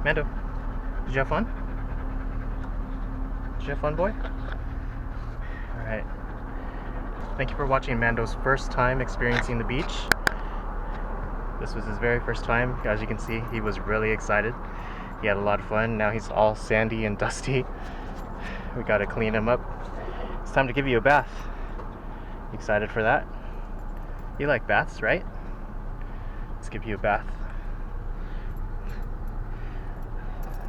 Mando, did you have fun? Did you have fun, boy? Alright. Thank you for watching Mando's first time experiencing the beach. This was his very first time. As you can see, he was really excited. He had a lot of fun. Now he's all sandy and dusty. We gotta clean him up. It's time to give you a bath. You excited for that? You like baths, right? Let's give you a bath.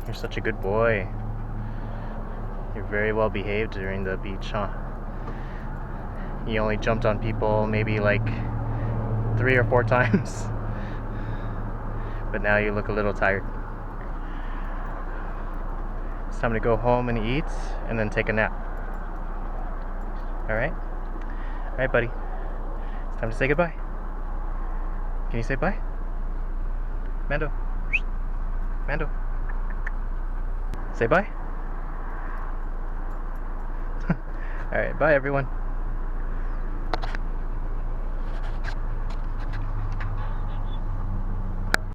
You're such a good boy. You're very well behaved during the beach, huh? You only jumped on people maybe like 3 or 4 times. But now you look a little tired. It's time to go home and eat and then take a nap. Alright? Alright, buddy. It's time to say goodbye. Can you say bye? Mando. Mando. Say bye. Alright, bye everyone.